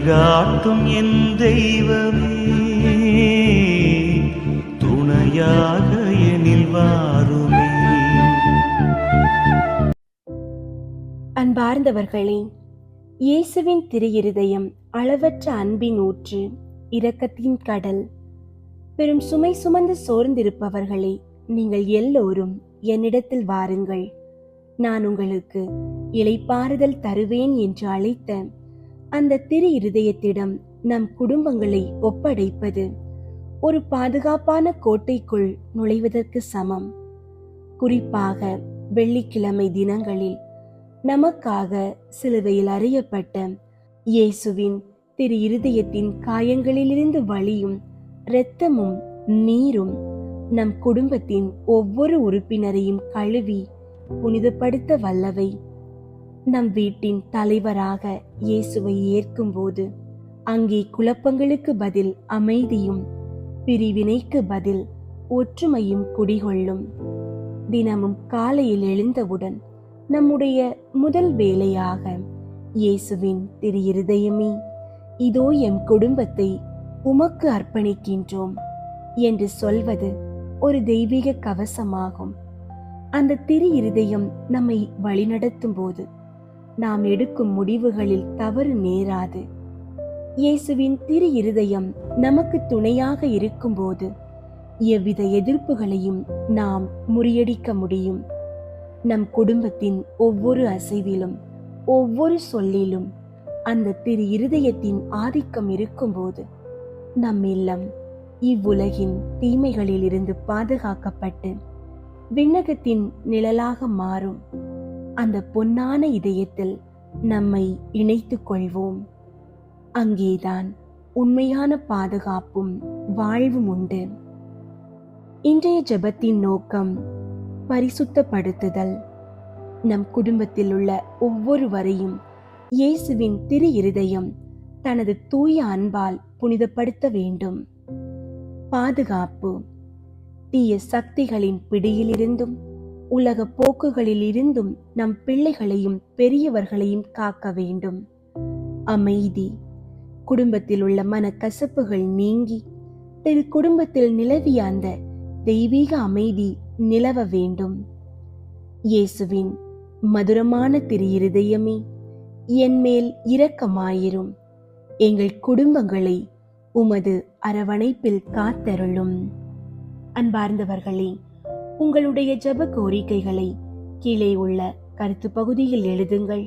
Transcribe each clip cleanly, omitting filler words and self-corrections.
வழிகாட்டும் என் தெய்வமே, துணையாக எனில் வாருமே. அன்பார்ந்தவர்களே, இயேசுவின் திரு இருதயம் அளவற்ற அன்பின் ஊற்று, இரக்கத்தின் கடல். பெரும் சுமை சுமந்து சோர்ந்திருப்பவர்களே, நீங்கள் எல்லோரும் என்னிடத்தில் வாருங்கள், நான் உங்களுக்கு இளைப்பாறுதல் தருவேன் என்று அழைத்த அந்த திரு இருதயத்திடம் நம் குடும்பங்களை ஒப்படைப்பது ஒரு பாதுகாப்பான கோட்டைக்குள் நுழைவதற்கு சமம். குறிப்பாக வெள்ளிக்கிழமை தினங்களில் நமக்காக சிலுவையில் அறையப்பட்ட இயேசுவின் திரு இருதயத்தின் காயங்களிலிருந்து வழியும் இரத்தமும் நீரும் நம் குடும்பத்தின் ஒவ்வொரு உறுப்பினரையும் கழுவி புனிதப்படுத்த வல்லவை. நம் வீட்டின் தலைவராக இயேசுவை ஏற்கும்போது அங்கே குழப்பங்களுக்கு பதில் அமைதியும், பிரிவினைக்கு பதில் ஒற்றுமையும் குடிகொள்ளும். தினமும் காலையில் எழுந்தவுடன் நம்முடைய முதல் வேலையாக இயேசுவின் திரு இருதயமே, இதோ எம் குடும்பத்தை உமக்கு அர்ப்பணிக்கின்றோம் என்று சொல்வது ஒரு தெய்வீக கவசமாகும். அந்த திரு இருதயம் நம்மை வழிநடத்தும் போது நாம் எடுக்கும் முடிவுகளில் தவறு நேராது. இயேசுவின் திரு இருதயம் நமக்கு துணையாக இருக்கும்போது எவ்வித எதிர்ப்புகளையும் நாம் முறியடிக்க முடியும். நம் குடும்பத்தின் ஒவ்வொரு அசைவிலும், ஒவ்வொரு சொல்லிலும் அந்த திரு இருதயத்தின் ஆதிக்கம் இருக்கும்போது நம் இல்லம் இவ்வுலகின் தீமைகளில் இருந்து பாதுகாக்கப்பட்டு விண்ணகத்தின் நிழலாக மாறும். அந்த பொன்னான இதயத்தில் நம்மை இணைத்துக் கொள்வோம். அங்கேதான் உண்மையான பாதுகாப்பும் வாழ்வும் உண்டு. இன்றைய ஜெபத்தின் நோக்கம் பரிசுத்தப்படுத்துதல். நம் குடும்பத்தில் உள்ள ஒவ்வொருவரையும் இயேசுவின் திரு இருதயம் தனது தூய அன்பால் புனிதப்படுத்த வேண்டும். பாதுகாப்பு. தீய சக்திகளின் பிடியிலிருந்தும் உலக போக்குகளில் இருந்தும் நம் பிள்ளைகளையும் பெரியவர்களையும் காக்க வேண்டும். அமைதி. குடும்பத்தில் உள்ள மனக்கசப்புகள் நீங்கி திரு குடும்பத்தில் நிலவிய அந்த தெய்வீக அமைதி நிலவ வேண்டும். இயேசுவின் மதுரமான திரு இருதயமே, என் மேல் இரக்கமாயிரும், எங்கள் குடும்பங்களை உமது அரவணைப்பில் காத்தருளும். அன்பார்ந்தவர்களே, உங்களுடைய ஜெப கோரிக்கைகளை கீழே உள்ள கருத்து பகுதியில் எழுதுங்கள்.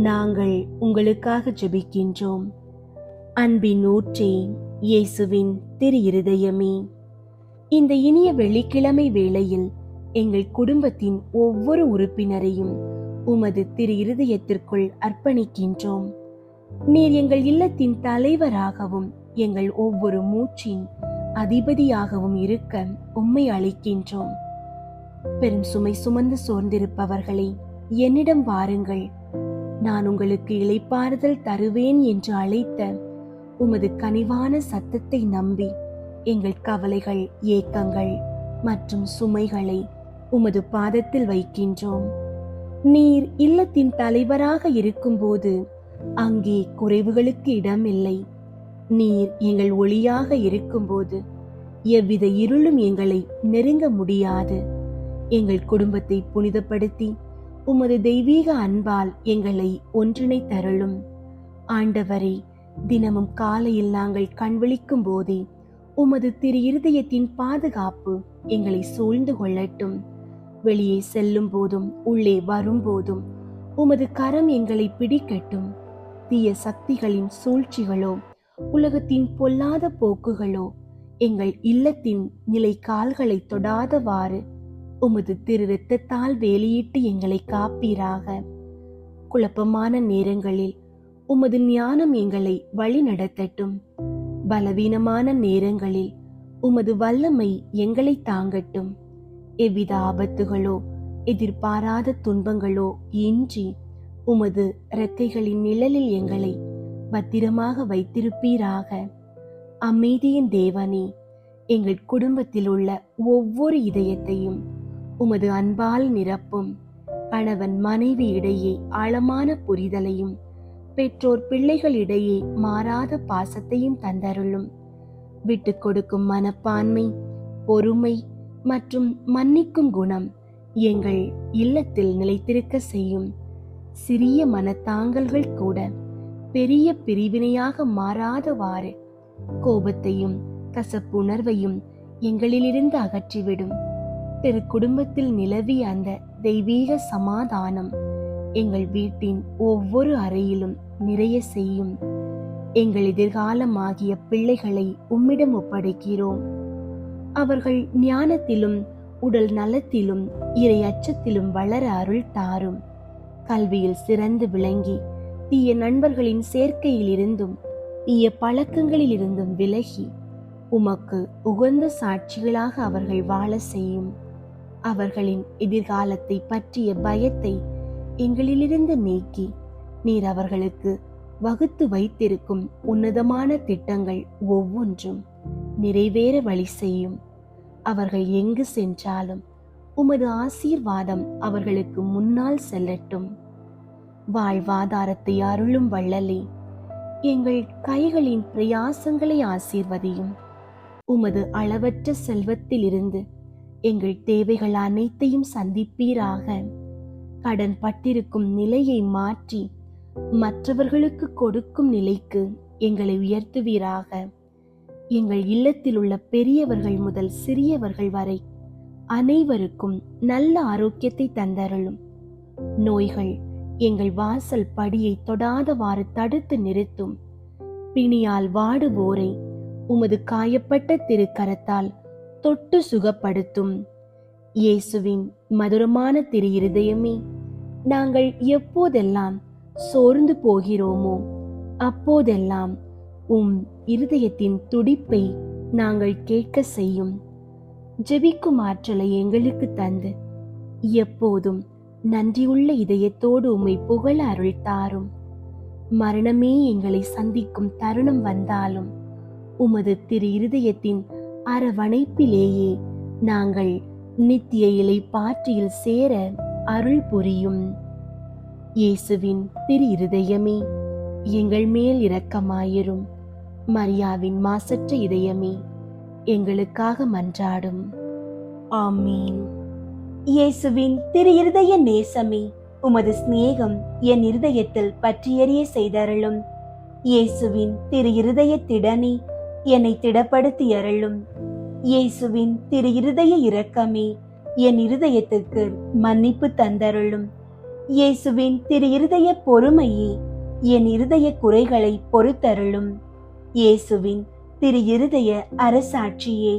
நாங்கள் உங்களுக்காக ஜெபிக்கின்றோம். அன்பின் ஊற்றே, இயேசுவின் திரு இருதயமே, இந்த இனிய வெள்ளிக்கிழமை வேளையில் எங்கள் குடும்பத்தின் ஒவ்வொரு உறுப்பினரையும் உமது திரு இருதயத்திற்குள் அர்ப்பணிக்கின்றோம். நீர் எங்கள் இல்லத்தின் தலைவராகவும் எங்கள் ஒவ்வொரு மூச்சின் அதிபதியாகவும் இருக்க உம்மை அழைக்கின்றோம். பெரும் சுமை சுமந்து சோர்ந்திருப்பவர்களை என்னிடம் வாருங்கள், நான் உங்களுக்கு இளைப்பாறுதல் தருவேன் என்று அழைத்த உமது கனிவான சத்தத்தை நம்பி எங்கள் கவலைகள், ஏக்கங்கள் மற்றும் சுமைகளை உமது பாதத்தில் வைக்கின்றோம். நீர் இல்லத்தின் தலைவராக இருக்கும்போது அங்கே குறைவுகளுக்கு இடமில்லை. நீர் எங்கள் ஒளியாக இருக்கும்போது எவ்வித இருளும் எங்களை நெருங்க முடியாது. எங்கள் குடும்பத்தை புனிதப்படுத்தி உமது தெய்வீக அன்பால் எங்களை ஒன்றிணைத்தருளும். ஆண்டவரே, தினமும் காலையில் நாங்கள் கண்விழிக்கும் போதே உமது திரு இருதயத்தின் பாதுகாப்பு எங்களை சூழ்ந்து கொள்ளட்டும். வெளியே செல்லும் போதும் உள்ளே வரும்போதும் உமது கரம் எங்களை பிடிக்கட்டும். தீய சக்திகளின் சூழ்ச்சிகளோ, உலகத்தின் பொல்லாத போக்குகளோ எங்கள் இல்லத்தின் நிலை கால்களை தொடாதவாறு உமது திரு இரத்தத்தால் வேலியிட்டு எங்களை காப்பீராக. குழப்பமான நேரங்களில் உமது ஞானம் எங்களை வழி நடத்தட்டும். பலவீனமான நேரங்களில் உமது வல்லமை எங்களை தாங்கட்டும். எவ்வித ஆபத்துகளோ எதிர்பாராத துன்பங்களோ இன்றி உமது இறக்கைகளின் நிழலில் எங்களை பத்திரமாக வைத்திருப்பீராக. அமைதியின் தேவனே, எங்கள் குடும்பத்தில் உள்ள ஒவ்வொரு இதயத்தையும் உமது அன்பால் நிரப்பும். கணவன் மனைவி இடையே ஆழமான புரிதலையும் பெற்றோர் பிள்ளைகளிடையே மாறாத பாசத்தையும் தந்தருளும். விட்டு கொடுக்கும் மனப்பான்மை, பொறுமை மற்றும் மன்னிக்கும் குணம் எங்கள் இல்லத்தில் நிலைத்திருக்க செய்யும். சிறிய மனத்தாங்கல்கள் கூட பெரிய பிரிவினையாக மாறாதவாறு கோபத்தையும் கசப்புணர்வையும் எங்களிலிருந்து அகற்றிவிடும். திரு குடும்பத்தில் நிலவிய அந்த தெய்வீக சமாதானம் எங்கள் வீட்டின் ஒவ்வொரு அறையிலும் நிறைய செய்யும். எங்கள் எதிர்காலமாகிய பிள்ளைகளை உம்மிடம் ஒப்படைக்கிறோம். அவர்கள் ஞானத்திலும் உடல் நலத்திலும் இறை அச்சத்திலும் வளர அருள் தாரும். கல்வியில் சிறந்து விளங்கி தீய நண்பர்களின் சேர்க்கையில் இருந்தும் தீய பழக்கங்களில் இருந்தும் விலகி உமக்கு உகந்த சாட்சிகளாக அவர்கள் வாழ செய்யும். அவர்களின் எதிர்காலத்தை பற்றிய பயத்தை எங்களிலிருந்து நீக்கி நீர் அவர்களுக்கு வகுத்து வைத்திருக்கும் உன்னதமான திட்டங்கள் ஒவ்வொன்றும் நிறைவேற வழி செய்யும். அவர்கள் எங்கு சென்றாலும் உமது ஆசீர்வாதம் அவர்களுக்கு முன்னால் செல்லட்டும். வாழ்வாதாரத்தை அருளும் வள்ளலே, எங்கள் கைகளின் பிரயாசங்களை ஆசீர்வதியும். உமது அளவற்ற செல்வத்திலிருந்து எங்கள் தேவைகள் அனைத்தையும் சந்திப்பீராக. கடன் பட்டிருக்கும் நிலையை மாற்றி மற்றவர்களுக்கு கொடுக்கும் நிலைக்கு எங்களை உயர்த்துவீராக. எங்கள் இல்லத்தில் உள்ள பெரியவர்கள் முதல் சிறியவர்கள் வரை அனைவருக்கும் நல்ல ஆரோக்கியத்தை தந்தருளும். நோய்கள் எங்கள் வாசல் படியை தொடாதவாறு தடுத்து நிறுத்தும். பிணியால் வாடுவோரை உமது காயப்பட்ட திருக்கரத்தால் தொட்டு சுகப்படுத்தும். இயேசுவின் மதுரமான திரு இருதயமே, நாங்கள் எப்போதெல்லாம் சோர்ந்து போகிறோமோ அப்போதெல்லாம் இருதயத்தின் துடிப்பை நாங்கள் கேட்க செய்யும். ஜெபிக்கும் ஆற்றலை எங்களுக்கு தந்து எப்போதும் நன்றியுள்ள இதயத்தோடு உம்மை புகழ அருள் தாரும். மரணமே எங்களை சந்திக்கும் தருணம் வந்தாலும் உமது திரு இருதயத்தின் அரவணைப்பிலேயே நாங்கள் நித்திய இலை பாற்றியில் சேர அருள் புரியும். இயேசுவின் திரு இருதயமே, எங்கள் மேல் இரக்கமாயிரும். மரியாவின் மாசற்ற இதயமே, எங்களுக்காக மன்றாடும். ஆமீன். இயேசுவின் திரு இருதய நேசமே, உமது சிநேகம் என் இருதயத்தில் பற்றியறிய செய்தருளும். இயேசுவின் திரு இருதய திடனே, என்னை திடப்படுத்தி அருளும். இயேசுவின் திரு இருதய இரக்கமே, என் இருதயத்துக்கு மன்னிப்பு தந்தருளும். இயேசுவின் திரு இருதய பொறுமையே, என் இருதய குறைகளை பொறுத்தருளும். இயேசுவின் திரு இருதய அரசாட்சியே,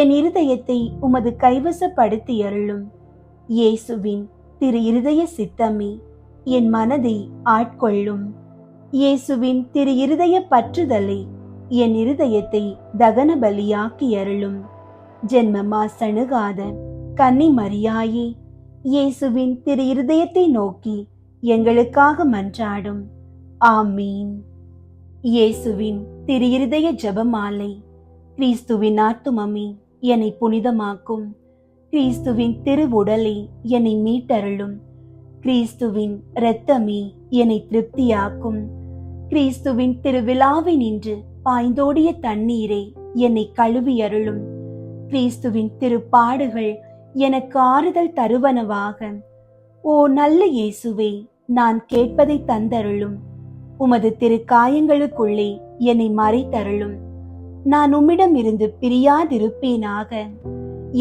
என் இருதயத்தை உமது கைவசப்படுத்தி அருளும். இயேசுவின் திரு இருதய சித்தமே, என் மனதை ஆட்கொள்ளும். இயேசுவின் திரு இருதய பற்றுதலை, என் இருதயத்தை தகன பலியாக்கி அருளும். ஜென்மமா சணுகாத கன்னி மரியாயே, இயேசுவின் திரு இருதயத்தை நோக்கி எங்களுக்காக மன்றாடும். ஆமீன். இயேசுவின் திரு இருதய ஜெபமாலை. கிறிஸ்துவின் ஆத்துமமே, என்னை புனிதமாக்கும். கிறிஸ்துவின் திருவுடலை என்னை மீட்டருளும். கிறிஸ்துவின் இரத்தமே என்னை திருப்தியாக்கும். கிறிஸ்துவின் திருவிழாவை நின்று பாய்ந்தோடிய தண்ணீரே என்னை கழுவி அருளும். கிறிஸ்துவின் திருப்பாடுகள் எனக்கு ஆறுதல் தருவனவாக. ஓ நல்ல இயேசுவே, நான் கேட்பதை தந்தருளும். உமது திருக்காயங்களுக்குள்ளே என்னை மறைத்தருளும். நான் உம்மிடம் இருந்து பிரியாதிருப்பேனாக.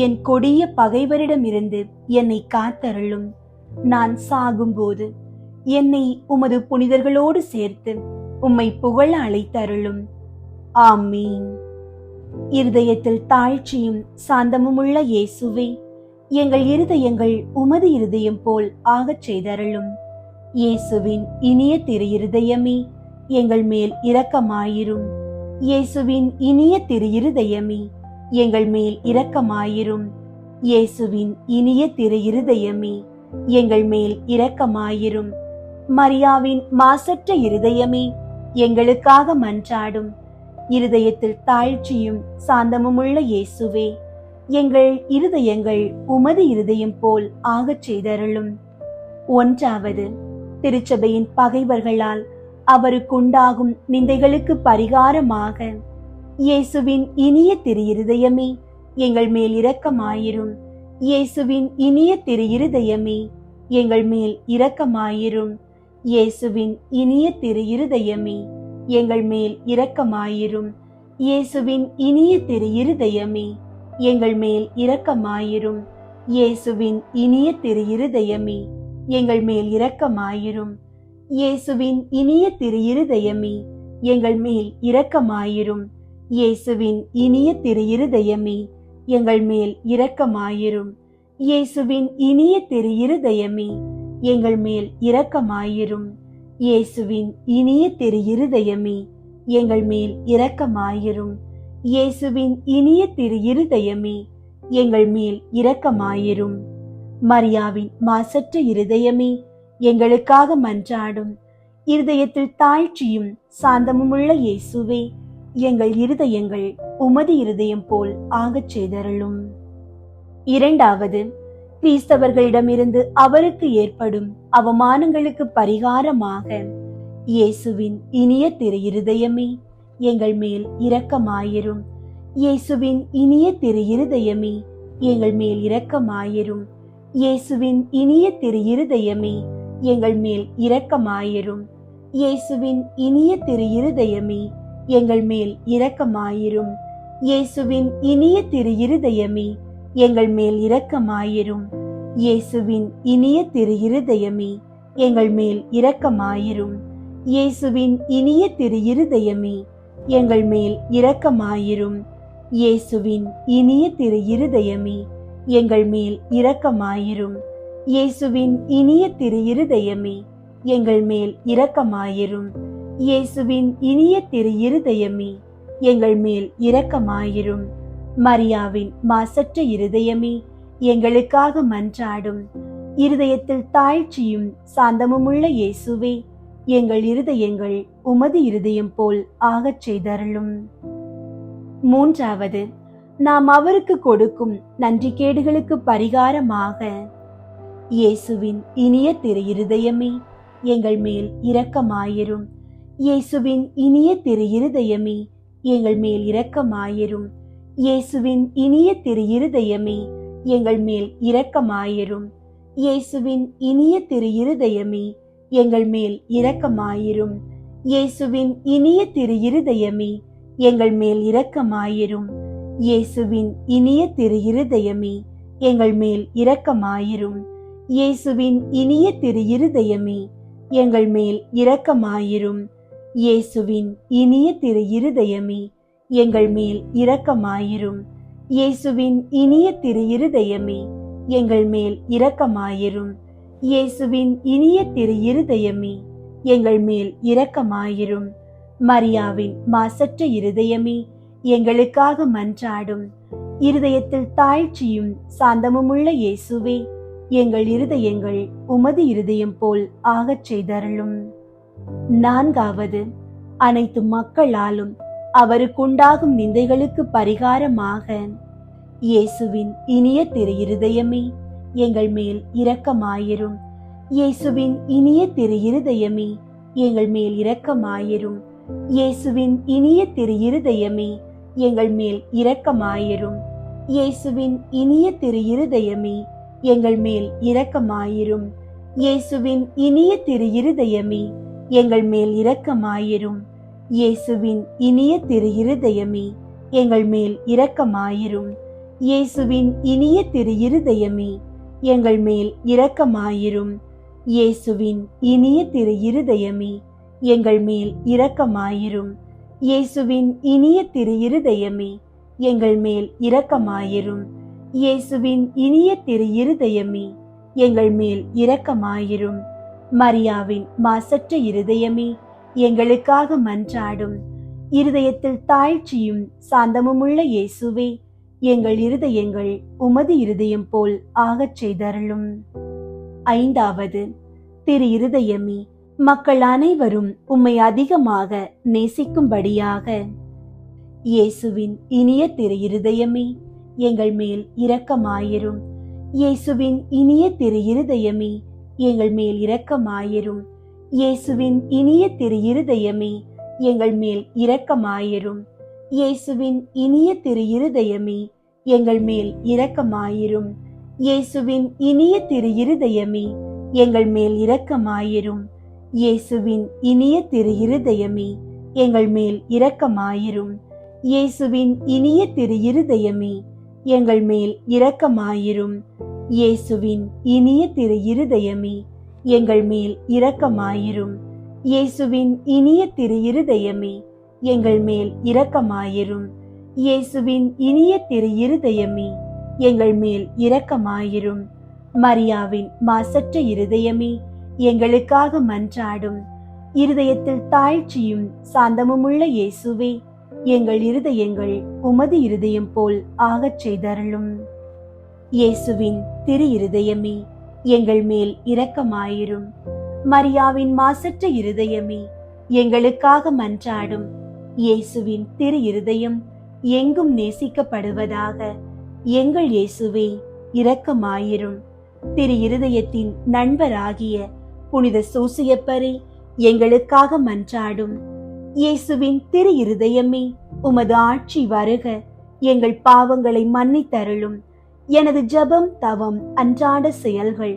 என் கொடிய பகைவரிடமிருந்து என்னை காத்தருளும். நான் சாகும்போது என்னை உமது புனிதர்களோடு சேர்த்து உம்மை புகழ அழைத்தருளும். ஆமீன். இருதயத்தில் தாழ்ச்சியும் சாந்தமும் உள்ள இயேசுவே, எங்கள் இருதயங்கள் உமது இருதயம் போல் ஆகச் செய்தருளும். இயேசுவின் இனிய திரு இருதயமே, எங்கள் மேல் இரக்கமாயிரும். இயேசுவின் இனிய திரு இருதயமே, எங்கள் மேல் இரக்கமாயிரும். இயேசுவின் இனிய திரு இருதயமே, எங்கள் மேல் இரக்கமாயிரும். மரியாவின் மாசற்ற இருதயமே, எங்களுக்காக மன்றாடும். இருதயத்தில் தாழ்ச்சியும் சாந்தமும் உள்ள இயேசுவே, எங்கள் இருதயங்கள் உமது இருதயம் போல் ஆகச் செய்தருளும். 1. திருச்சபையின் பகைவர்களால் அவருக்குண்டாகும் நிந்தைகளுக்கு பரிகாரமாக. இயேசுவின் இனிய திரு இருதயமே, எங்கள் மேல் இரக்கமாயிரும். இயேசுவின் இனிய திரு இருதயமே, எங்கள் மேல் இரக்கமாயிரும். இயேசுவின் இனிய திரு இருதயமே, எங்கள் மேல் இரக்கமாயிரும். இயேசுவின் இனிய திரு இருதயமே, எங்கள் மேல் இரக்கமாயிரும். இயேசுவின் இனிய திரு இருதயமே, எங்கள் மேல் இரக்கமாயிரும். இயேசுவின் இனிய திரு இருதயமே, எங்கள் மேல் இரக்கமாயிரும். இயேசுவின் இனிய திரு இருதயமே, எங்கள் மேல் இரக்கமாயிரும். இயேசுவின் இனிய திரு இருதயமே, எங்கள் மேல் இரக்கமாயிரும். இயேசுவின் இனிய திரு இருதயமே, எங்கள் மேல் இரக்கமாயிரும். இயேசுவின் இனிய திரு இருதயமே, எங்கள் மேல் இரக்கமாயிரும். மரியாவின் மாசற்ற இருதயமே, எங்களுக்காக மன்றாடும். இருதயத்தில் தாழ்ச்சியும் சாந்தமுமுள்ள இயேசுவே, எங்கள் இருதயங்கள் உமது இருதயம் போல் ஆகச் செய்தருளும். இரண்டாவது, கிறிஸ்தவர்களிடமிருந்து அவருக்கு ஏற்படும் அவமானங்களுக்கு பரிகாரமாக. இயேசுவின் இனிய திரு இருதயமே, எங்கள் மேல் இரக்கமாயிரும். இயேசுவின் இனிய திரு இருதயமே, எங்கள் மேல் இரக்கமாயிரும். இயேசுவின் இனிய திரு இருதயமே, எங்கள் மேல் இரக்கமாயிரும். இயேசுவின் இனிய திரு இருதயமே, எங்கள் மேல் இரக்கமாயிரும். இயேசுவின் இனிய திரு இருதயமே, எங்கள் மேல் இரக்கமாயிரும். இயேசுவின் இனிய திரு இருதயமே, எங்கள் மேல் இரக்கமாயிரும். இயேசுவின் இனிய திரு இருதயமே, எங்கள் மேல் இரக்கமாயிரும். இயேசுவின் இனிய திரு இருதயமே, எங்கள் மேல் இரக்கமாயிரும். இயேசுவின் இனிய திரு இருதயமே, எங்கள் மேல் இரக்கமாயிரும். இயேசுவின் இனிய திரு இருதயமே, எங்கள் மேல் இரக்கமாயிரும். மரியாவின் மாசற்ற இருதயமே, எங்களுக்காக மன்றாடும். இருதயத்தில் தாழ்ச்சியும் சாந்தமுமுள்ள இயேசுவே, எங்கள் இருதயங்கள் உமது இருதயம் போல் ஆகச் செய்தருளும். மூன்றாவது, நாம் அவருக்கு கொடுக்கும் நன்றிகேடுகளுக்கு பரிகாரமாக. இயேசுவின் இனிய திரு இருதயமே, எங்கள் மேல் இரக்கமாயிரும். இயேசுவின் இனிய திரு இருதயமே, எங்கள் மேல் இரக்கமாயிரும். இயேசுவின் இனிய திரு இருதயமே, எங்கள் மேல் இரக்கமாயிரும். இயேசுவின் இனிய திரு இருதயமே, எங்கள் மேல் இரக்கமாயிரும். இயேசுவின் இனிய திரு இருதயமே, எங்கள் மேல் இரக்கமாயிரும். இயேசுவின் இனிய திரு இருதயமே, எங்கள் மேல் இரக்கமாயிரும். இயேசுவின் இனிய திரு இருதயமே, எங்கள் மேல் இரக்கமாயிரும். இயேசுவின் இனிய திரு இருதயமே, எங்கள் மேல் இரக்கமாயிரும். இயேசுவின் இனிய திரு இருதயமே, எங்கள் மேல் இரக்கமாயிரும். இயேசுவின் இனிய திரு இருதயமே, எங்கள் மேல் இரக்கமாயிரும். மரியாவின் மாசற்ற இருதயமே, எங்களுக்காக மன்றாடும். இருதயத்தில் தாழ்ச்சியும் சாந்தமுமுள்ள இயேசுவே, எங்கள் இருதயங்கள் உமது இருதயம் போல் ஆகச் செய்தருளும். நான்காவது, அனைத்து மக்களாலும் அவருக்குண்டாகும் நிந்தைகளுக்கு பரிகாரமாக. இயேசுவின் இனிய திரு இருதயமே, எங்கள் மேல் இரக்கமாயிரும். இயேசுவின் இனிய திரு இருதயமே, எங்கள் மேல் இரக்கமாயிரும். இயேசுவின் இனிய திரு இருதயமே, எங்கள் மேல் இரக்கமாயிரும். இயேசுவின் இனிய திரு இருதயமே, எங்கள் மேல் இரக்கமாயிரும். இயேசுவின் இனிய திரு இருதயமே, எங்கள் மேல் இரக்கமாயிரும். இயேசுவின் இனிய திரு இருதயமே, எங்கள் மேல் இரக்கமாயிரும். இயேசுவின் இனிய திரு இருதயமே, எங்கள் மேல் இரக்கமாயிரும். இயேசுவின் இனிய திரு இருதயமே, எங்கள் மேல் இரக்கமாயிரும். இயேசுவின் இனிய திரு இருதயமே, எங்கள் மேல் இரக்கமாயிரும். இயேசுவின் இனிய திரு இருதயமே, எங்கள் மேல் இரக்கமாயிரும். மரியாவின் மாசற்ற இருதயமே, எங்களுக்காக மன்றாடும். இருதயத்தில் தாழ்ச்சியும் சாந்தமுமுள்ள இயேசுவே, எங்கள் இருதயங்கள் உமது இருதயம் போல் ஆகச் செய்தருளும். ஐந்தாவது, திரு இருதயமே, மக்கள் அனைவரும் உம்மை அதிகமாக நேசிக்கும்படியாக. இயேசுவின் இனிய திரு இருதயமே, எங்கள் மேல் இரக்கமாயிரும். இயேசுவின் இனிய திரு இருதயமே, எங்கள் மேல் இரக்கமாயிரும். இயேசுவின் இனிய திரு இருதயமே, எங்கள் மேல் இரக்கமாயிரும். இயேசுவின் இனிய திரு இருதயமே, எங்கள் மேல் இரக்கமாயிரும். இயேசுவின் இனிய திரு இருதயமே, எங்கள் மேல் இரக்கமாயிரும். இயேசுவின் இனிய திரு இருதயமே, எங்கள் மேல் இரக்கமாயிரும். இயேசுவின் இனிய திரு இருதயமே, எங்கள் மேல் இரக்கமாயிரும். இயேசுவின் இனிய திரு இருதயமே, எங்கள் மேல் இரக்கமாயிரும். இயேசுவின் இனிய திரு இருதயமே, எங்கள் மேல் இரக்கமாயிரும். இயேசுவின் இனிய திரு இருதயமே, எங்கள் மேல் இரக்கமாயிரும். மரியாவின் மாசற்ற இருதயமே, எங்களுக்காக மன்றாடும். இருதயத்தில் தாழ்ச்சியும் சாந்தமுமுள்ள இயேசுவே, எங்கள் இருதயங்கள் உமது இருதயம் போல் ஆகச் செய்தருளும். இயேசுவின் திரு இருதயமே, எங்கள் மேல் இரக்கமாயிரும். மரியாவின் மாசற்ற இருதயமே, எங்களுக்காக மன்றாடும். இயேசுவின் திரு இருதயம் எங்கும் நேசிக்கப்படுவதாக. எங்கள் இயேசுவே, இரக்கமாயிரும். திரு இருதயத்தின் நண்பராகிய புனித சூசியப்பரே, எங்களுக்காக மன்றாடும். இயேசுவின் திரு இருதயமே, உமது ஆட்சி வருக. எங்கள் பாவங்களை மன்னித்தருளும். எனது ஜெபம், தவம், அன்றாட செயல்கள்,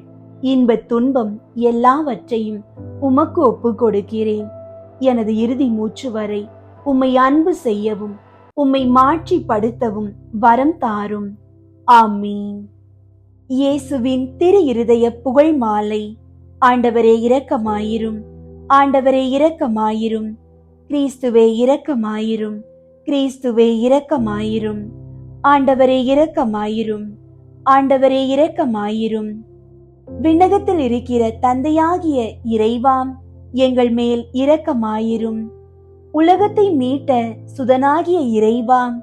இன்பத் துன்பம் எல்லாவற்றையும் உமக்கு ஒப்பு கொடுக்கிறேன். எனது இறுதி மூச்சு வரை உம்மை அன்பு செய்யவும் உம்மை மாட்சிப்படுத்தவும் வரம் தாரும். ஆமீன். இயேசுவின் திரு இருதய புகழ் மாலை. ஆண்டவரே இரக்கமாயிரும். ஆண்டவரே இரக்கமாயிரும். கிறிஸ்துவே இரக்கமாயிரும். கிறிஸ்துவே இரக்கமாயிரும். ஆண்டவரே இரக்கமாயிரும். ஆண்டவரே இரக்கமாயிரும். விண்ணகத்தில் இருக்கிற தந்தையாகிய இறைவாம், எங்கள் மேல் இரக்கமாயிரும். உலகத்தை மீட்ட சுதனாகிய இறைவாம்,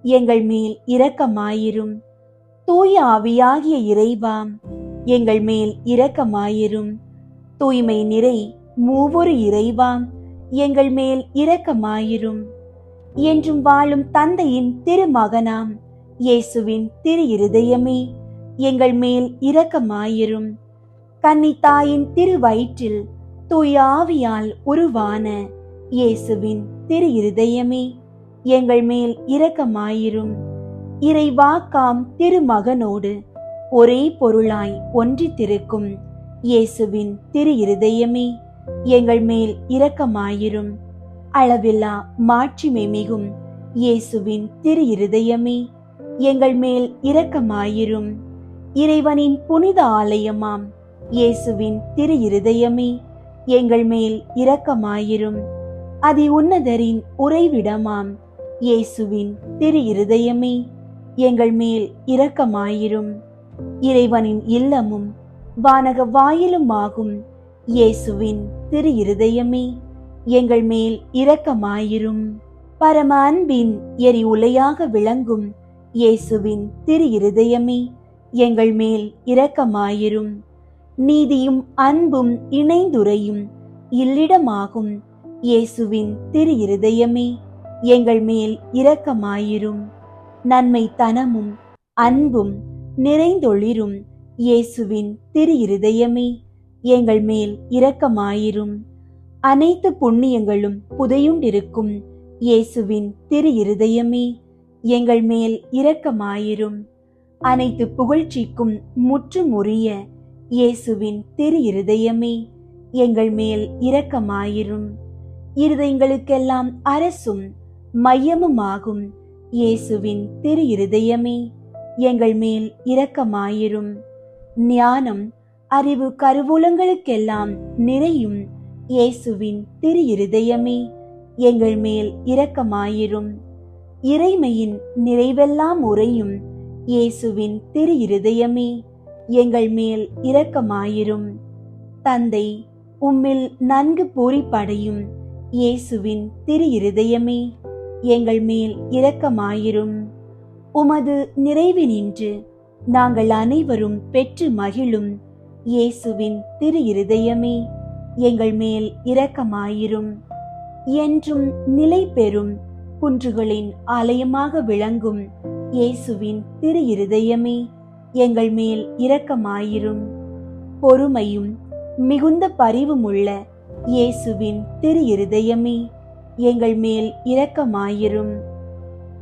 எங்கள் மேல் இரக்கமாயிரும். தூய ஆவியாகிய இறைவாம், எங்கள் மேல் இரக்கமாயிரும். தூய்மை நிறை மூவொரு இறைவாம், எங்கள் மேல் இரக்கமாயிரும். என்றும் வாழும் தந்தையின் திருமகனாம் இயேசுவின் திரு இருதயமே, எங்கள் மேல் இரக்கமாயிரும். கன்னி தாயின் திரு வயிற்றில் தூய ஆவியால் உருவான இயேசுவின் திரு இருதயமே, எங்கள் மேல் இரக்கமாயிரும். இறைவாக்காம் திருமகனோடு ஒரே பொருளாய் ஒன்றித்திருக்கும் இயேசுவின் திரு இருதயமே, எங்கள் மேல் இரக்கமாயிரும். அளவில்லா மாட்சிமை மிகும் இயேசுவின் திரு இருதயமே, எங்கள் மேல் இரக்கமாயிரும். இறைவனின் புனித ஆலயமாம் இயேசுவின் திரு இருதயமே, எங்கள் மேல் இரக்கமாயிரும். அதி உன்னதரின் உறைவிடமாம் இயேசுவின் திரு இருதயமே, எங்கள் மேல் இரக்கமாயிரும். இறைவனின் இல்லமும் வானக வாயிலுமாகும் இயேசுவின் திரு இருதயமே, எங்கள் மேல் இரக்கமாயிரும். பரம அன்பின் எரி உலையாக விளங்கும் இயேசுவின் திரு இருதயமே, எங்கள் மேல் இரக்கமாயிரும். நீதியும் அன்பும் இணைந்துரையும் இல்லிடமாகும் இயேசுவின் திரு இருதயமே, எங்கள் மேல் இரக்கமாயிரும். நன்மை தனமும் அன்பும் நிறைந்தொளிரும் இயேசுவின் திரு இருதயமே, எங்கள் மேல் இரக்கமாயிரும். அனைத்து புண்ணியங்களும் புதையுண்டிருக்கும் இயேசுவின் திரு இருதயமே, எங்கள் மேல் இரக்கமாயிரும். அனைத்து புகழ்ச்சிக்கும் முற்றுமுறிய இயேசுவின் திரு இருதயமே, எங்கள் மேல் இரக்கமாயிரும். இருதயங்களுக்கெல்லாம் அரசும் மையமுமாகும் இயேசுவின் திரு இருதயமே, எங்கள் மேல் இரக்கமாயிரும். ஞானம் அறிவு கருவூலங்களுக்கெல்லாம் நிறையும் இயேசுவின் திரு இருதயமே, எங்கள் மேல் இரக்கமாயிரும். இறைமையின் நிறைவெல்லாம் உறையும் இயேசுவின் திரு இருதயமே, எங்கள் மேல் இரக்கமாயிரும். தந்தை உம்மில் நன்கு பூரிப்படையும் இயேசுவின் திரு இருதயமே, எங்கள் மேல் இரக்கமாயிரும். உமது நிறைவினின்று நாங்கள் அனைவரும் பெற்று மகிழும் இயேசுவின் திரு இருதயமே, எங்கள் மேல் இரக்கமாயிரும். என்றும் நிலை பெறும் குன்றுகளின் ஆலயமாக விளங்கும் இயேசுவின் திரு இருதயமே, எங்கள் மேல் இரக்கமாயிரும். பொறுமையும் மிகுந்த பரிவுமுள்ள இயேசுவின் திரு இருதயமே, எங்கள் மேல் இரக்கமாயிரும்.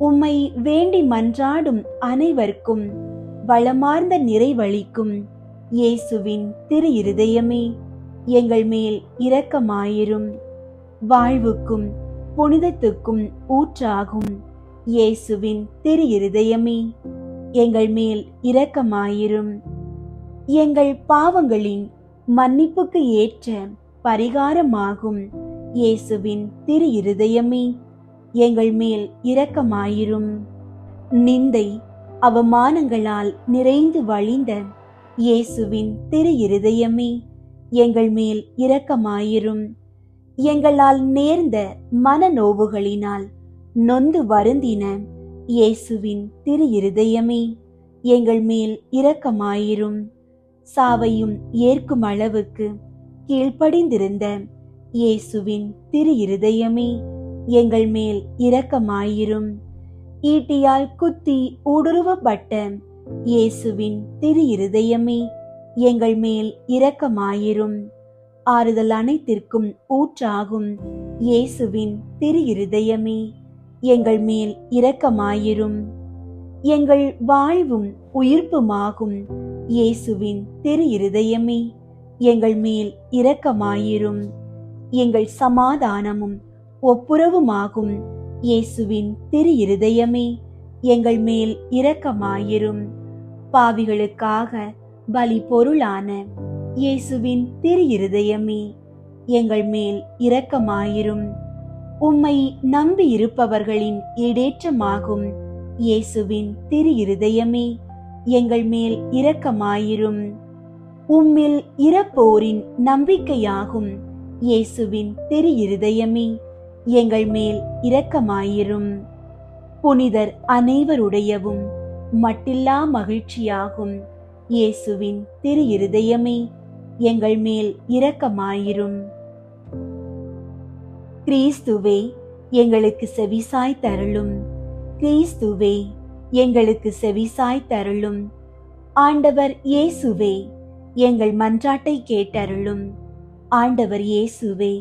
உம்மை வேண்டி மன்றாடும் அனைவருக்கும் வளமார்ந்த நிறைவளிக்கும் இயேசுவின் திரு இருதயமே, எங்கள் மேல் இரக்கமாயிரும். வாழ்வுக்கும் புனிதத்துக்கும் ஊற்றாகும் இயேசுவின் திரு இருதயமே, எங்கள் மேல் இரக்கமாயிரும். எங்கள் பாவங்களின் மன்னிப்புக்கு ஏற்ற பரிகாரமாகும் இயேசுவின் திரு இருதயமே, எங்கள் மேல் இரக்கமாயிரும். நிந்தை அவமானங்களால் நிறைந்து வழிந்த இயேசுவின் திரு இருதயமே, எங்கள் மேல் இரக்கமாயிரும். எங்களால் நேர்ந்த மனநோவுகளினால் நொந்து வருந்தின இயேசுவின் திரு இருதயமே, எங்கள் மேல் இரக்கமாயிரும். சாவையும் ஏற்கும் அளவுக்கு கீழ்ப்படிந்திருந்த இயேசுவின் திரு இருதயமே, எங்கள் மேல் இரக்கமாயிரும். ஈட்டியால் குத்தி ஊடுருவப்பட்ட இயேசுவின் திரு இருதயமே, எங்கள் மேல் இரக்கமாயிரும். ஆறுதல் அனைத்திற்கும் ஊற்றாகும் இயேசுவின் திரு இருதயமே, எங்கள் மேல் இரக்கமாயிரும். எங்கள் வாழ்வும் உயிர்ப்புமாகும் இயேசுவின் திரு இருதயமே, எங்கள் மேல் இரக்கமாயிரும். எங்கள் சமாதானமும் ஒப்புரவுமாகும் இயேசுவின் திரு இருதயமே, எங்கள் மேல் இரக்கமாயிரும். பாவிகளுக்காக பலி பொருளான இயேசுவின் திரு இருதயமே, எங்கள் மேல் இரக்கமாயிரும். உம்மை நம்பி இருப்பவர்களின் ஈடேற்றமாகும் இயேசுவின் திரு இருதயமே, எங்கள் மேல் இரக்கமாயிரும். உம்மில் இறப்போரின் நம்பிக்கையாகும் இயேசுவின் திரு இருதயமே, எங்கள் மேல் இரக்கமாயிரும். புனிதர் அனைவருடையவும் மட்டில்லா மகிழ்ச்சியாகும் இயேசுவின் திரு இருதயமே, எங்கள் மேல் இரக்கமாயிரும். கிறிஸ்துவே, எங்களுக்கு செவிசாய் தருளும். கிறிஸ்துவே, எங்களுக்கு செவிசாய் தருளும். ஆண்டவர் இயேசுவே, எங்கள் மன்றாட்டை கேட்டருளும். ஆண்டவர் இயேசுவே,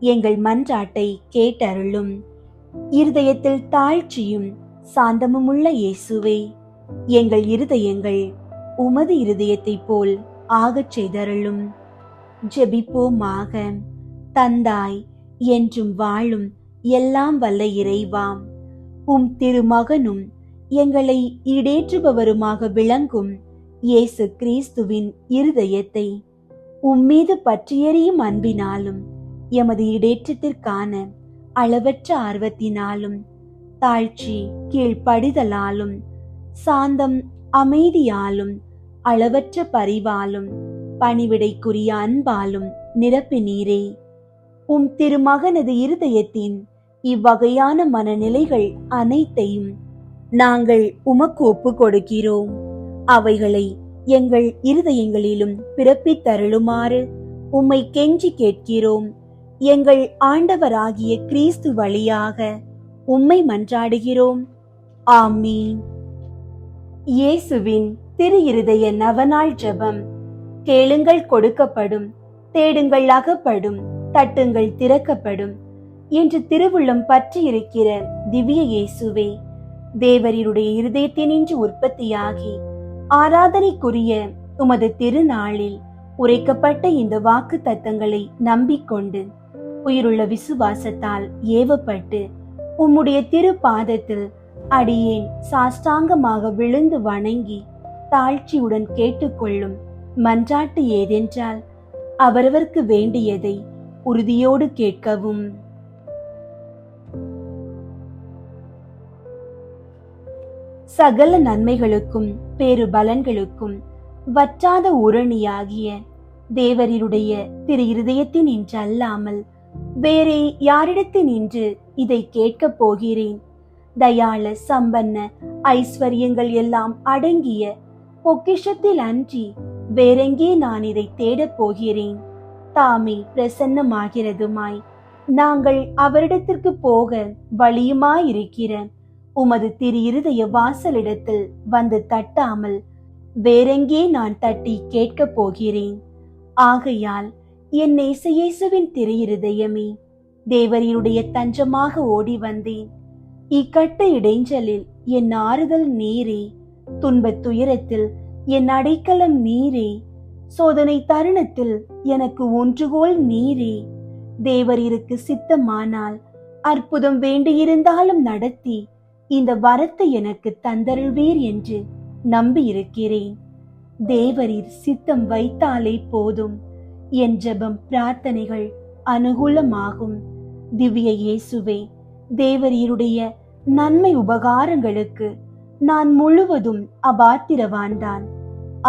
எங்கள் மன்றாட்டை கேட்டருளும். இருதயத்தில் தாழ்ச்சியும் சாந்தமும் உள்ள இயேசுவே, எங்கள் இருதயங்கள் உமது இருதயத்தைப் போல் ஆகச் செய்தருளும். ஜெபிப்போமாக. தந்தாய், என்றும் வாழும் எல்லாம் வல்ல இறைவாம், உம் திருமகனும் எங்களை ஈடேற்றுபவருமாக விளங்கும் இயேசு கிறிஸ்துவின் இருதயத்தை உம்மீது பற்றியெறியும் அன்பினாலும் எமது ஈடேற்றத்திற்கான அளவற்ற ஆர்வத்தினாலும் தாழ்ச்சி கீழ்ப்படிதலாலும் சாந்தம் அமைதியாலும் அளவற்ற பரிவாலும் பணிவிடைக்குரிய அன்பாலும் நிரப்பினீரே. உம் திருமகனது இருதயத்தின் இவ்வகையான மனநிலைகள் அனைத்தையும் நாங்கள் உமக்கு ஒப்பு கொடுக்கிறோம். அவைகளை எங்கள் இருதயங்களிலும் பிறப்பித்தருளுமாறு உம்மை கெஞ்சி கேட்கிறோம். எங்கள் ஆண்டவராகிய கிறிஸ்து வழியாக உம்மை மன்றாடுகிறோம். ஆமீன். இயேசுவின் திரு இருதய நவநாள் ஜெபம். கேளுங்கள் கொடுக்கப்படும், தேடுங்கள் அகப்படும், தட்டுங்கள் திறக்கப்படும் என்று திருவுள்ளம் பற்றி இருக்கிற திவ்ய இயேசுவே, தேவரீருடைய இருதயத்தினின்று உற்பத்தியாகி ஆராதனைக்குரிய உமது திருநாளில் உரைக்கப்பட்ட இந்த வாக்கு தத்தங்களை நம்பிக்கொண்டு உயிருள்ள விசுவாசத்தால் ஏவப்பட்டு உம்முடைய திருப்பாதத்தில் அடியேன் சாஷ்டாங்கமாக விழுந்து வணங்கி தாழ்ச்சியுடன் கேட்டுக்கொள்ளும் மன்றாட்டு ஏதென்றால், அவரவர்க்கு வேண்டியதை உறுதியோடு கேட்கவும். சகல நன்மைகளுக்கும் பேரு பலன்களுக்கும் வற்றாத ஊரணியாகிய தேவரீருடைய திரு இருதயத்தினின்று அல்லாமல் வேறே யாரிடத்தினின்று இதை கேட்கப் போகிறேன்? தயாள சம்பன்ன ஐஸ்வர்யங்கள் எல்லாம் அடங்கிய பொக்கிஷத்தில் அன்றி வேறெங்கே நான் இதை தேடப் போகிறேன்? தாமே பிரசன்னமாகிறதுமாய் நாங்கள் அவரிடத்திற்கு போக வழியுமாயிருக்கிற உமது திரு இருதய வாசலிடத்தில் வந்து தட்டாமல் வேறெங்கே நான் தட்டி கேட்கப் போகிறேன்? ஆகையால் என் நேச இயேசுவின் திரு இருதயமே, தேவரீருடைய தஞ்சமாக ஓடி வந்தேன். இக்கட்ட இடைஞ்சலில் என் ஆறுதல் நீரே, துன்பத் துயரத்தில் என் அடைக்கலம் நீரே, சோதனை தருணத்தில் எனக்கு ஒன்றுகோல் நீரே. தேவரீருக்கு சித்தமானால் அற்புதம் வேண்டியிருந்தாலும் நடத்தி இந்த வரத்தை எனக்கு தந்தருள்வீர் என்று நம்பியிருக்கிறேன். தேவரீர் சித்தம் வைத்தாலே போதும், என் ஜெபம் பிரார்த்தனைகள் அனுகூலமாகும். திவ்ய இயேசுவே, தேவரீருடைய நன்மை உபகாரங்களுக்கு நான் முழுவதும் அபாத்திரவான்தான்.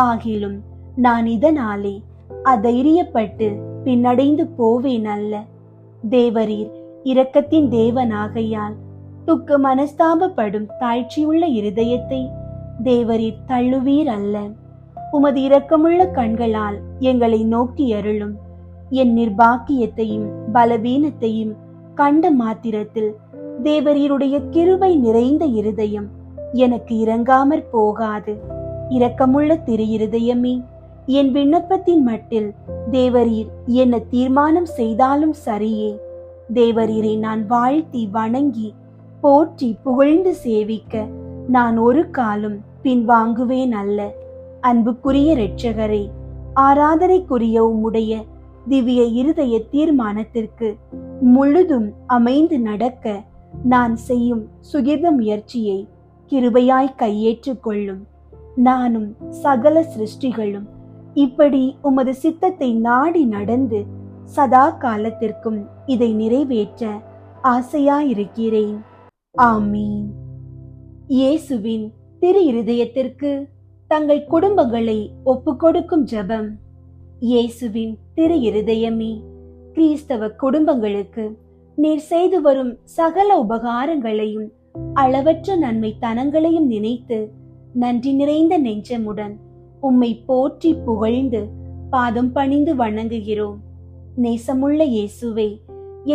ஆகிலும் நான் இதனாலே அதைரியப்பட்டு பின்னடைந்து போவேன் அல்ல. தேவரீர் இரக்கத்தின் தேவனாகையால் துக்க மனஸ்தாபப்படும் தாழ்ச்சியுள்ள இருதயத்தை தேவரீர் தள்ளுவீர் அல்ல. உமது இரக்கமுள்ள கண்களால் எங்களை நோக்கி அருளும். என் நிர்பாக்கியத்தையும் பலவீனத்தையும் கண்ட மாத்திரத்தில் தேவரீருடைய கிருபை நிறைந்த இருதயம் எனக்கு இறங்காமற் போகாது. இரக்கமுள்ள திரு இருதயமே, என் விண்ணப்பத்தின் மட்டில் தேவரீர் என்ன தீர்மானம் செய்தாலும் சரியே. தேவரீரை நான் வாழ்த்தி வணங்கி போற்றி புகழ்ந்து சேவிக்க நான் ஒரு காலம் பின்வாங்குவேன் அல்ல. அன்புக்குரிய இரட்சகரே, ஆராதனைக்குரிய உம்முடைய திவ்ய இருதய தீர்மானத்திற்கு முழுதும் அமைந்து நடக்க நான் செய்யும் சுகிர்த முயற்சியை கிருபையாய் கையேற்றுக் கொள்ளும். நானும் சகல சிருஷ்டிகளும் இப்படி உமது சித்தத்தை நாடி நடந்து சதா காலத்திற்கும் இதை நிறைவேற்ற ஆசையாயிருக்கிறேன். ஆமீன். இயேசுவின் திரு இருதயத்திற்கு தங்கள் குடும்பங்களை ஒப்புக்கொடுக்கும் ஜெபம். இயேசுவின் திரு இருதயமே, கிறிஸ்தவ குடும்பங்களுக்கு நீர் செய்து வரும் சகல உபகாரங்களையும் அளவற்ற நன்மை தனங்களையும் நினைத்து நன்றி நிறைந்த நெஞ்சமுடன் உம்மை போற்றி புகழ்ந்து பாதம் பணிந்து வணங்குகிறோம். நேசமுள்ள இயேசுவே,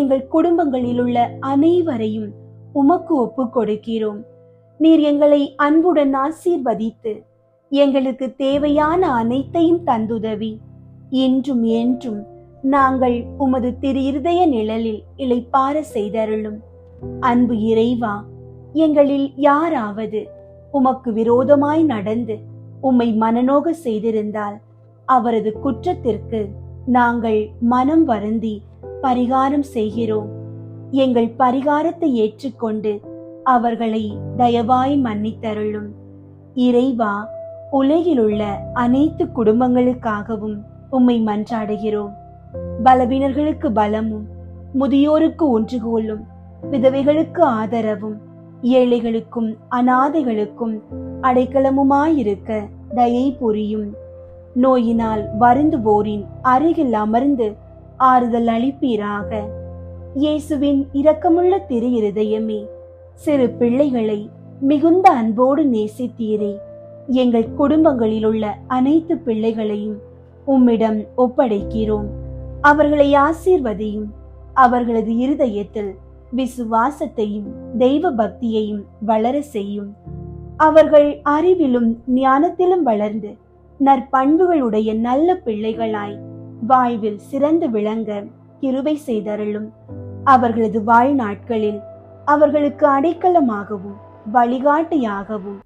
எங்கள் குடும்பங்களில் உள்ள அனைவரையும் உமக்கு ஒப்புக் கொடுக்கிறோம். நீர் எங்களை அன்புடன் ஆசீர்வதித்து எங்களுக்கு தேவையான அனைத்தையும் தந்துதவி இன்றும் என்றும் நாங்கள் உமது திரு இருதய நிழலில் இளைப்பார செய்தருளும். அன்பு இறைவா, எங்களில் யாராவது உமக்கு விரோதமாய் நடந்து உம்மை மனநோக செய்திருந்தால் அவரது குற்றத்திற்கு நாங்கள் மனம் வருந்தி பரிகாரம் செய்கிறோம். எங்கள் பரிகாரத்தை ஏற்றுக்கொண்டு அவர்களை தயவாய் மன்னித்தருளும். இறைவா, உலகிலுள்ள அனைத்து குடும்பங்களுக்காகவும் உம்மை மன்றாடுகிறோம். பலவீனர்களுக்கு பலமும், முதியோருக்கு ஒன்றுகோலும், விதவைகளுக்கு ஆதரவும், ஏழைகளுக்கும் அநாதைகளுக்கும் அடைக்கலமுமாயிருக்க தயை புரியும். நோயினால் வருந்துவோரின் அருகில் அமர்ந்து ஆறுதல் அளிப்பீராக. இயேசுவின் இரக்கமுள்ள திரு இருதயமே, சிறு பிள்ளைகளை மிகுந்த அன்போடு நேசித்தீரே. எங்கள் குடும்பங்களில் உள்ள அனைத்து பிள்ளைகளையும் உம்மிடம் ஒப்படைக்கிறோம். அவர்களை ஆசீர்வதியும். அவர்களது இருதயத்தில் விசுவாசத்தையும் தெய்வ பக்தியையும் வளர செய்யும். அவர்கள் அறிவிலும் ஞானத்திலும் வளர்ந்து நற்பண்புகளுடைய நல்ல பிள்ளைகளாய் வாழ்வில் சிறந்து விளங்க கிருபை செய்தருளும். அவர்களது வாழ்நாட்களில் அவர்களுக்கு அடைக்கலமாகவும் வழிகாட்டியாகவும்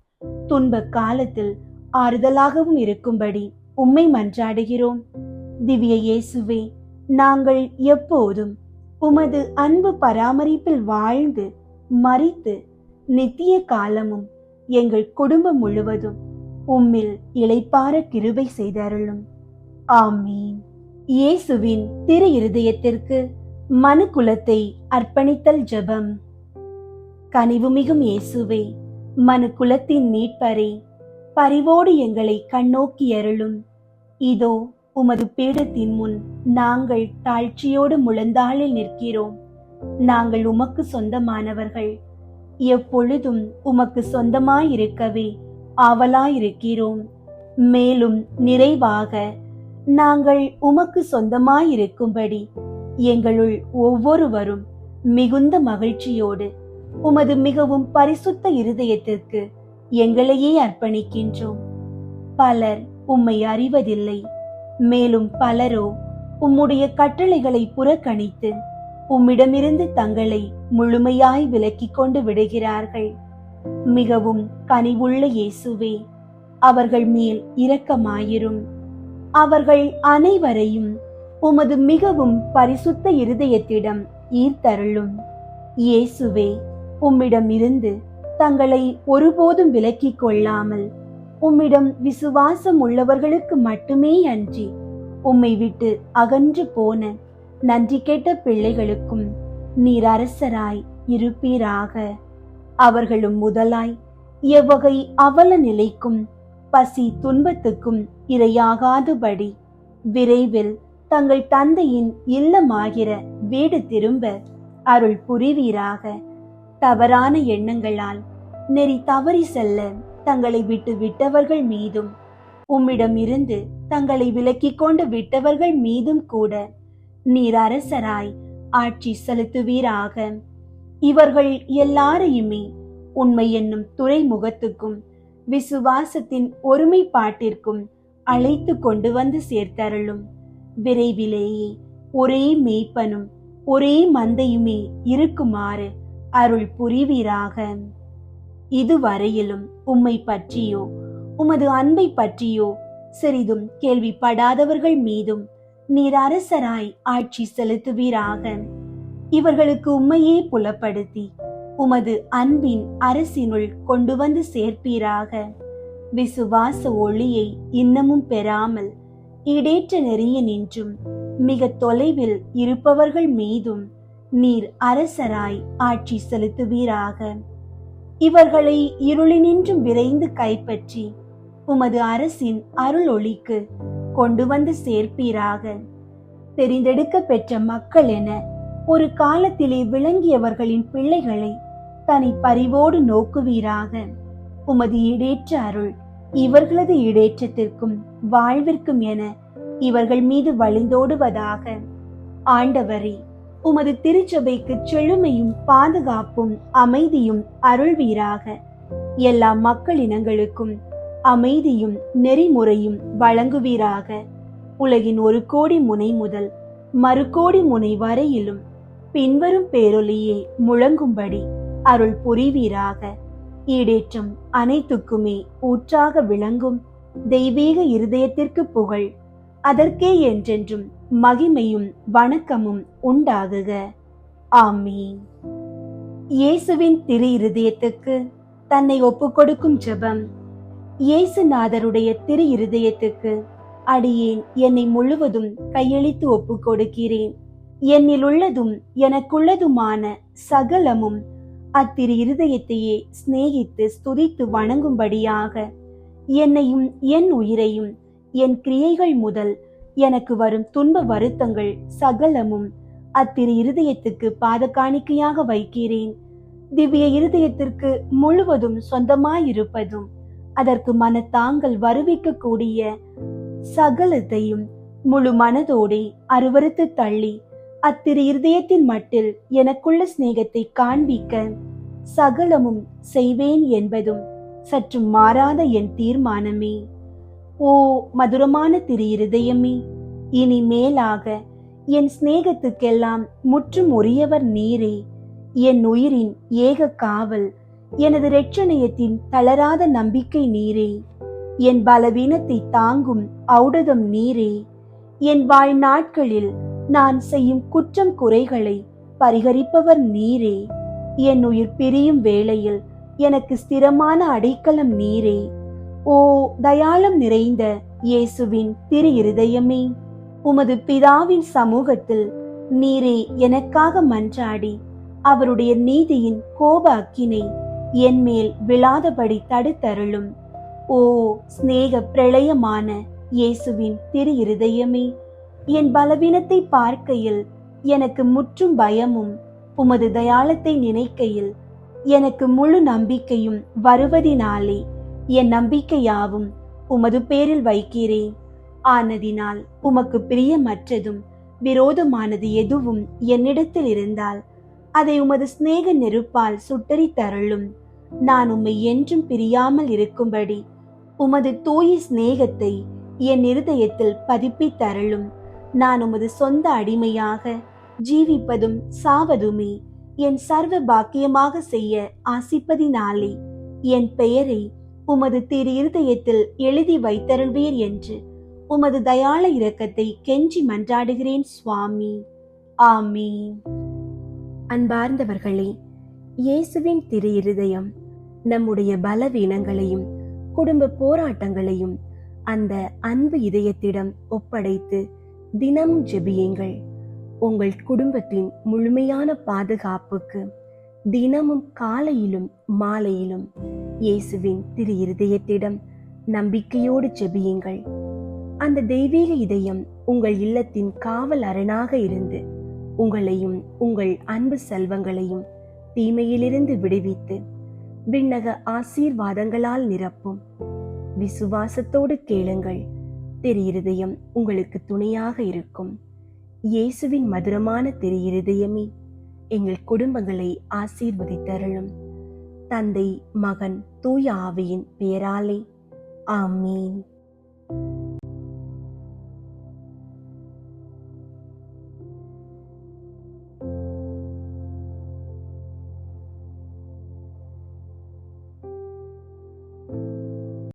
துன்ப காலத்தில் ஆறுதலாகவும் இருக்கும்படி உம்மை மன்றாடுகிறோம். திவ்ய இயேசுவே, நாங்கள் எப்போதும் உமது அன்பு பராமரிப்பில் வாழ்ந்து மரித்து நித்திய காலமும் எங்கள் குடும்பம் முழுவதும் உம்மில் இளைப்பார கிருபை செய்தருளும். ஆமீன். இயேசுவின் திரு இருதயத்திற்கு மனு குலத்தை அர்ப்பணித்தல் ஜெபம். கனிவுமிகும் இயேசுவே, மனு குலத்தின் மீட்பரே, பரிவோடு எங்களை கண்ணோக்கி அருளும். இதோ உமது பீடத்தின் முன் நாங்கள் தாழ்ச்சியோடு முழந்தாளில் நிற்கிறோம். நாங்கள் உமக்கு சொந்தமானவர்கள். எப்பொழுதும் உமக்கு சொந்தமாயிருக்கவே ஆவலாயிருக்கிறோம். மேலும் நிறைவாக நாங்கள் உமக்கு சொந்தமாயிருக்கும்படி எங்களுள் ஒவ்வொருவரும் மிகுந்த மகிழ்ச்சியோடு உமது மிகவும் பரிசுத்த இருதயத்திற்கு எங்களையே அர்ப்பணிக்கின்றோம். பலர் உம்மை அறிவதில்லை. மேலும் பலரோ உம்முடைய கட்டளைகளை புறக்கணித்து உம்மிடமிருந்து தங்களை முழுமையாய் விலக்கிக் கொண்டு விடுகிறார்கள். மிகவும் கனிவுள்ள இயேசுவே, அவர்கள் மேல் இரக்கமாயிரும். அவர்கள் அனைவரையும் உமது மிகவும் பரிசுத்த இருதயத்திடம் ஈர்த்தருளும். இயேசுவே, உம்மிடமிருந்து தங்களை ஒருபோதும் விலக்கிக் கொள்ளாமல் உம்மிடம் விசுவாசம் உள்ளவர்களுக்கு மட்டுமே அன்றி உம்மை விட்டு அகன்று போன நன்றி கெட்ட பிள்ளைகளுக்கும் நீர் அரசராய் இருப்பீராக. அவர்களும் முதலாய் எவ்வகை அவல நிலைக்கும் பசி துன்பத்துக்கும் இரையாகாதபடி விரைவில் தங்கள் தந்தையின் இல்லமாகிற வீடு திரும்ப அருள் புரிவீராக. தவறான எண்ணங்களால் நெறி தவறி செல்ல தங்களை விட்டு விட்டவர்கள் மீதும் உம்மிடம் இருந்து தங்களை விலக்கிக் கொண்டு விட்டவர்கள் மீதும் கூட நீர் அரசராய் ஆட்சி செலுத்துவீராக. இவர்கள் எல்லாரையுமே உண்மை என்னும் துறைமுகத்துக்கும் விசுவாசத்தின் ஒருமைப்பாட்டிற்கும் அழைத்து கொண்டு வந்து சேர்த்தருளும். விரைவிலேயே ஒரே மேய்ப்பனும் ஒரே மந்தையுமே இருக்குமாறு அருள் புரிவீராக. இதுவரையிலும் உம்மை பற்றியோ உமது அன்பை பற்றியோ சிறிதும் கேள்விப்படாதவர்கள் மீதும் நீர் அரசராய் ஆட்சி செலுத்துவீராக. இவர்களுக்கு உம்மையே புலப்படுத்தி உமது அன்பின் அரசினுள் கொண்டு வந்து சேர்ப்பீராக. விசுவாச ஒளியை இன்னமும் பெறாமல் ஈடேற்ற நெறிய நின்றும் மிக தொலைவில் இருப்பவர்கள் மீதும் நீர் அரசராய் ஆட்சி செலுத்துவீராக. இவர்களை இருளினின்றும் விரைந்து கைப்பற்றி உமது அரசின் அருள் ஒளிக்கு கொண்டு வந்து சேர்ப்பீராக. தெரிந்தெடுக்க பெற்ற மக்கள் என ஒரு காலத்திலே விளங்கியவர்களின் பிள்ளைகளை தனி பரிவோடு நோக்குவீராக. உமது ஈடேற்ற அருள் இவர்களது ஈடேற்றத்திற்கும் வாழ்விற்கும் என இவர்கள் மீது வழிந்தோடுவதாக. ஆண்டவரே, உமது திருச்சபைக்கு செழுமையும் பாதுகாப்பும் அமைதியும் அருள்வீராக. எல்லா மக்களினங்களுக்கும் அமைதியும் நெறிமுறையும் வழங்குவீராக. உலகின் 1 கோடி முனை முதல் 1 கோடி முனை வரையிலும் பின்வரும் பேரொலியே முழங்கும்படி அருள் புரிவீராக. ஈடேற்றம் அனைத்துக்குமே ஊற்றாக விளங்கும் தெய்வீக இருதயத்திற்கு புகழ், அதற்கே என்றென்றும் மகிமையும் வணக்கமும் உண்டாகுக. ஆமீன். இயேசுவின் திரு இருதயத்துக்கு தன்னை ஒப்புக்கொடுக்கும் ஜெபம். இயேசுநாதருடைய திரு இருதயத்துக்கு அடியேன் என்னை முழுவதும் கையளித்து ஒப்புக் கொடுக்கிறேன். என்னில் உள்ளதும் எனக்குள்ளதுமான சகலமும் அத்திரு இருதயத்தையே சிநேகித்து ஸ்துதித்து வணங்கும்படியாக என்னையும் என் உயிரையும் என் கிரியைகள் முதல் எனக்கு வரும் துன்ப வருத்தங்கள் சகலமும் அத்திரு இருதயத்துக்கு பாதகாணிக்கையாக வைக்கிறேன். திவ்ய இருதயத்திற்கு முழுவதும் சொந்தமாயிருப்பதும் அதற்கு மனத்தாங்கள் வருவிக்க கூடிய சகலத்தையும் முழு மனதோடே அருவருத்து தள்ளி அத்திரு இருதயத்தின் மட்டில் எனக்குள்ள சிநேகத்தை காண்பிக்க சகலமும் செய்வேன் என்பதும் சற்று மாறாத என் தீர்மானமே. ஓ மதுரமான திரு இருதயமே, இனி மேலாக என் சிநேகத்துக்கெல்லாம் முற்றும் உரியவர் நீரே. என் உயிரின் ஏக காவல், எனது இரட்சணியத்தின் தளராத நம்பிக்கை நீரே. என் பலவீனத்தை தாங்கும் ஔடதம் நீரே. என் வாழ்நாட்களில் நான் செய்யும் குற்றம் குறைகளை பரிகரிப்பவர் நீரே. என் உயிர் பிரியும் வேளையில் எனக்கு ஸ்திரமான அடைக்கலம் நீரே. ஓ தயாளம் நிறைந்த இயேசுவின் திரு இருதயமே, உமது பிதாவின் சமூகத்தில் நீரே எனக்காக மன்றாடி அவருடைய நீதியின் கோப அக்கினை என் மேல் விழாதபடி தடுத்தருளும். ஓ சிநேக பிரளயமான இயேசுவின் திரு இருதயமே, என் பலவீனத்தை பார்க்கையில் எனக்கு முற்றும் பயமும் உமது தயாளத்தை நினைக்கையில் எனக்கு முழு நம்பிக்கையும் வருவதினாலே என் நம்பிக்கையாவும் உமது பேரில் வைக்கிறேன். ஆனதினால் உமக்கு பிரியமற்றதும் விரோதமானது எதுவும் என்னிடத்தில் இருந்தால் அதை உமது சிநேக நெருப்பால் சுட்டரி தருளும். நான் உம்மை என்றும் பிரியாமல் இருக்கும்படி உமது தூய சிநேகத்தை என் இருதயத்தில் பதிப்பித் தருளும். நான் உமது சொந்த அடிமையாக ஜீவிப்பதும் சாவதுமே என் சர்வ பாக்கியமாக செய்ய ஆசிப்பதினாலே என் பெயரை உமது திரு இருதயத்தில் எழுதி வைத்தருள்வீர் என்று உமது தயாள இரக்கத்தை கெஞ்சி மன்றாடுகிறேன் சுவாமி. ஆமீன். அன்பார்ந்தவர்களே, இயேசுவின் திரு இருதயம் நம்முடைய பலவீனங்களையும் குடும்ப போராட்டங்களையும் அந்த அன்பு இதயத்திடம் ஒப்படைத்து தினமும் ஜெபியுங்கள். உங்கள் குடும்பத்தின் முழுமையான பாதுகாப்புக்கு தினமும் காலையிலும் மாலையிலும் இயேசுவின் திரு இருதயத்திடம் நம்பிக்கையோடு ஜெபியுங்கள். அந்த தெய்வீக இதயம் உங்கள் இல்லத்தின் காவல் அரணாக இருந்து உங்களையும் உங்கள் அன்பு செல்வங்களையும் தீமையிலிருந்து விடுவித்து விண்ணக ஆசீர்வாதங்களால் நிரப்பும். விசுவாசத்தோடு கேளுங்கள், திரு இருதயம் உங்களுக்கு துணையாக இருக்கும். இயேசுவின் மதுரமான திரு இருதயமே, எங்கள் குடும்பங்களை ஆசீர்வதித்தருளும். தந்தை, மகன், தூய ஆவியின் பெயராலே. ஆமீன்.